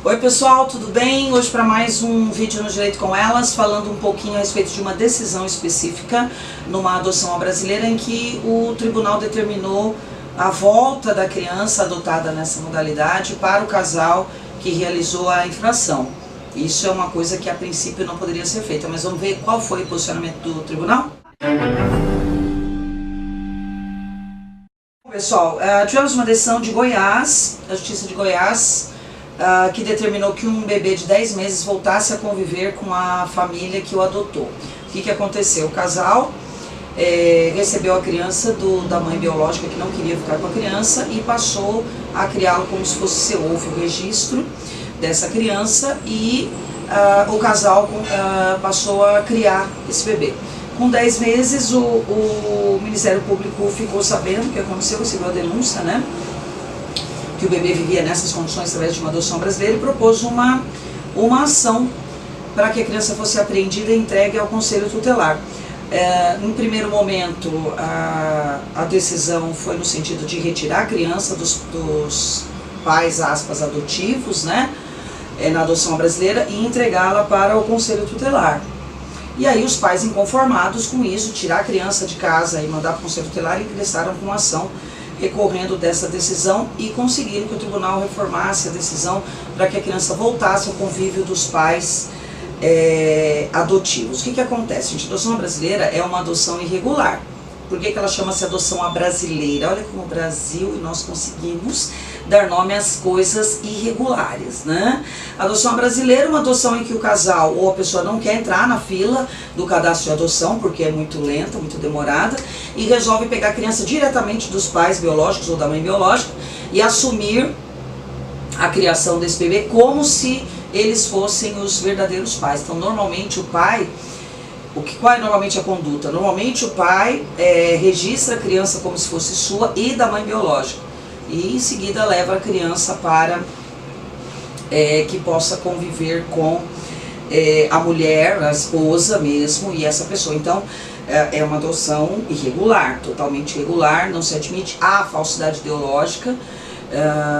Oi pessoal, tudo bem? Hoje para mais um vídeo no Direito com Elas, falando um pouquinho a respeito de uma decisão específica numa adoção brasileira em que o tribunal determinou a volta da criança adotada nessa modalidade para o casal que realizou a infração. Isso é uma coisa que a princípio não poderia ser feita, mas vamos ver qual foi o posicionamento do tribunal? Pessoal, tivemos uma decisão de Goiás, a Justiça de Goiás, que determinou que um bebê de 10 meses voltasse a conviver com a família que o adotou. O que aconteceu? O casal recebeu a criança da mãe biológica que não queria ficar com a criança e passou a criá-lo como se fosse seu. Houve o registro dessa criança e o casal passou a criar esse bebê. Com 10 meses o Ministério Público ficou sabendo o que aconteceu, recebeu a denúncia, né? Que o bebê vivia nessas condições através de uma adoção brasileira e propôs uma ação para que a criança fosse apreendida e entregue ao Conselho Tutelar. Em primeiro momento, a decisão foi no sentido de retirar a criança dos pais, aspas, adotivos, né, na adoção brasileira e entregá-la para o Conselho Tutelar. E aí os pais, inconformados com isso, tirar a criança de casa e mandar para o Conselho Tutelar, ingressaram com uma ação recorrendo dessa decisão e conseguiram que o tribunal reformasse a decisão para que a criança voltasse ao convívio dos pais adotivos. O que acontece, gente? A adoção brasileira é uma adoção irregular. Por que ela chama-se adoção brasileira? Olha como o Brasil e nós conseguimos dar nome às coisas irregulares, né? A adoção brasileira é uma adoção em que o casal ou a pessoa não quer entrar na fila do cadastro de adoção, porque é muito lenta, muito demorada, e resolve pegar a criança diretamente dos pais biológicos ou da mãe biológica e assumir a criação desse bebê como se eles fossem os verdadeiros pais. Então, normalmente o pai... Qual é normalmente a conduta? Normalmente o pai registra a criança como se fosse sua e da mãe biológica. E em seguida leva a criança para que possa conviver com a mulher, a esposa mesmo, e essa pessoa. Então é uma adoção irregular, totalmente irregular, não se admite a falsidade ideológica.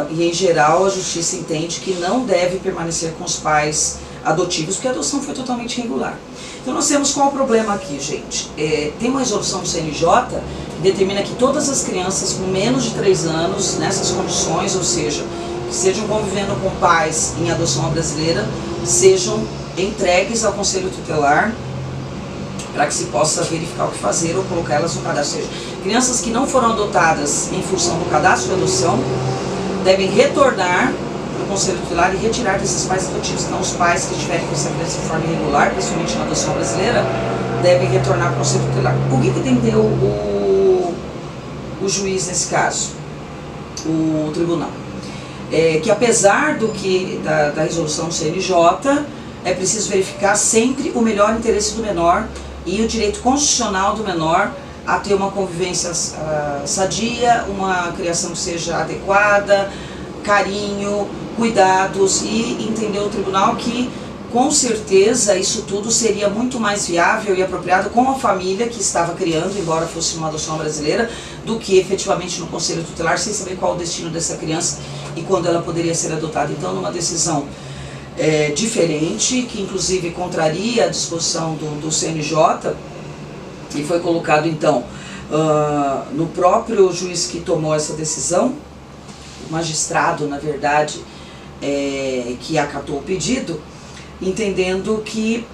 E em geral a justiça entende que não deve permanecer com os pais adotivos, porque a adoção foi totalmente irregular. Então nós temos qual o problema aqui, gente? Tem uma resolução do CNJ que determina que todas as crianças com menos de 3 anos, nessas condições, ou seja, que estejam convivendo com pais em adoção brasileira, sejam entregues ao Conselho Tutelar para que se possa verificar o que fazer ou colocar elas no cadastro. Ou seja, crianças que não foram adotadas em função do cadastro de adoção devem retornar do Conselho Tutelar e retirar desses pais adotivos. Então os pais que estiverem com essa criança de forma irregular, principalmente na adoção brasileira, devem retornar para o Conselho Tutelar. O que entendeu o juiz nesse caso? O tribunal. Que apesar da resolução do CNJ, é preciso verificar sempre o melhor interesse do menor e o direito constitucional do menor a ter uma convivência sadia, uma criação que seja adequada, carinho, cuidados, e entendeu o tribunal que com certeza isso tudo seria muito mais viável e apropriado com a família que estava criando, embora fosse uma adoção brasileira, do que efetivamente no Conselho Tutelar, sem saber qual o destino dessa criança e quando ela poderia ser adotada. Então, numa decisão diferente, que inclusive contraria a disposição do CNJ, e foi colocado então no próprio juiz que tomou essa decisão, o magistrado, na verdade, que acatou o pedido, entendendo que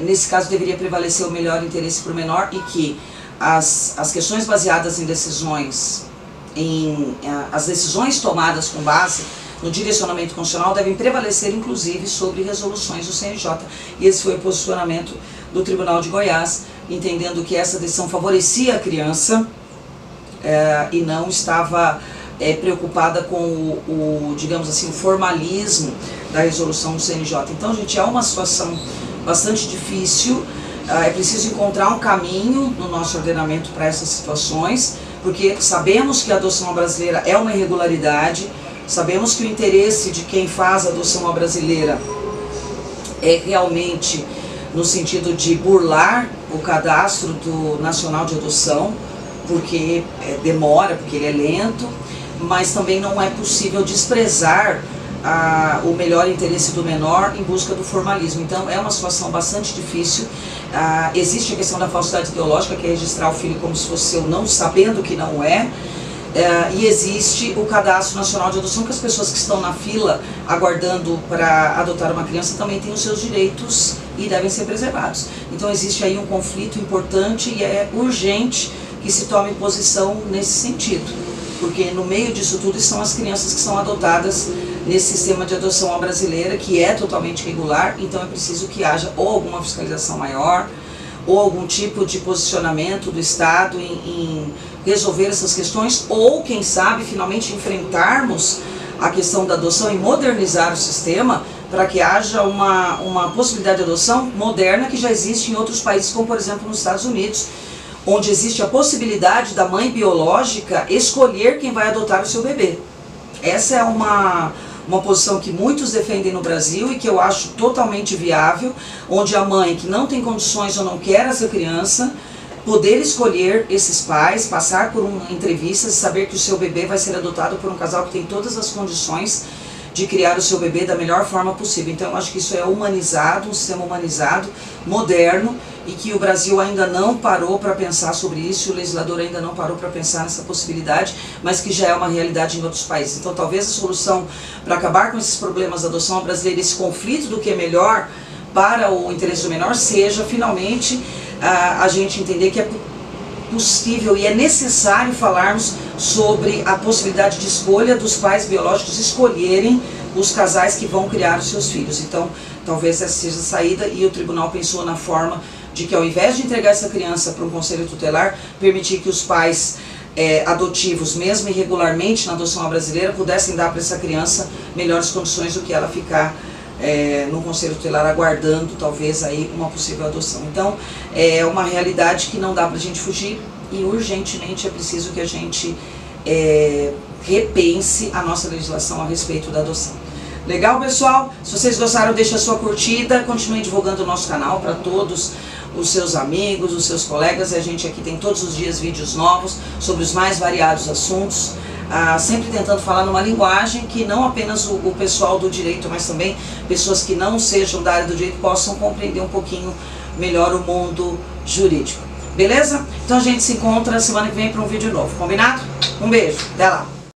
nesse caso deveria prevalecer o melhor interesse para o menor e que as questões baseadas em decisões, as decisões tomadas com base no direcionamento constitucional devem prevalecer inclusive sobre resoluções do CNJ. E esse foi o posicionamento do Tribunal de Goiás, entendendo que essa decisão favorecia a criança e não estava preocupada com digamos assim, o formalismo da resolução do CNJ. Então, gente, é uma situação bastante difícil, é preciso encontrar um caminho no nosso ordenamento para essas situações, porque sabemos que a adoção brasileira é uma irregularidade, sabemos que o interesse de quem faz a adoção brasileira é realmente no sentido de burlar o cadastro do Nacional de Adoção, porque demora, porque ele é lento, mas também não é possível desprezar o melhor interesse do menor em busca do formalismo. Então é uma situação bastante difícil. Existe a questão da falsidade ideológica, que é registrar o filho como se fosse seu, não sabendo que não é. E existe o Cadastro Nacional de Adoção, que as pessoas que estão na fila aguardando para adotar uma criança também têm os seus direitos e devem ser preservados. Então existe aí um conflito importante e é urgente que se tome posição nesse sentido, porque no meio disso tudo estão as crianças que são adotadas nesse sistema de adoção brasileira, que é totalmente irregular. Então é preciso que haja ou alguma fiscalização maior, ou algum tipo de posicionamento do Estado em resolver essas questões, ou quem sabe finalmente enfrentarmos a questão da adoção e modernizar o sistema para que haja uma possibilidade de adoção moderna que já existe em outros países, como por exemplo nos Estados Unidos, onde existe a possibilidade da mãe biológica escolher quem vai adotar o seu bebê. Essa é uma posição que muitos defendem no Brasil e que eu acho totalmente viável, onde a mãe que não tem condições ou não quer essa criança, poder escolher esses pais, passar por uma entrevista e saber que o seu bebê vai ser adotado por um casal que tem todas as condições de criar o seu bebê da melhor forma possível. Então eu acho que isso é humanizado, um sistema humanizado, moderno, e que o Brasil ainda não parou para pensar sobre isso, o legislador ainda não parou para pensar nessa possibilidade, mas que já é uma realidade em outros países. Então talvez a solução para acabar com esses problemas da adoção brasileira, esse conflito do que é melhor para o interesse do menor, seja finalmente a gente entender que é possível e é necessário falarmos sobre a possibilidade de escolha dos pais biológicos escolherem os casais que vão criar os seus filhos. Então talvez essa seja a saída, e o tribunal pensou na forma de que, ao invés de entregar essa criança para um conselho tutelar, permitir que os pais adotivos, mesmo irregularmente na adoção brasileira, pudessem dar para essa criança melhores condições do que ela ficar no conselho tutelar aguardando talvez aí uma possível adoção. Então é uma realidade que não dá para a gente fugir, e urgentemente é preciso que a gente repense a nossa legislação a respeito da adoção. Legal, pessoal? Se vocês gostaram, deixa a sua curtida, continue divulgando o nosso canal para todos os seus amigos, os seus colegas. A gente aqui tem todos os dias vídeos novos sobre os mais variados assuntos, sempre tentando falar numa linguagem que não apenas o pessoal do direito, mas também pessoas que não sejam da área do direito possam compreender um pouquinho melhor o mundo jurídico. Beleza? Então a gente se encontra semana que vem para um vídeo novo, combinado? Um beijo, até lá!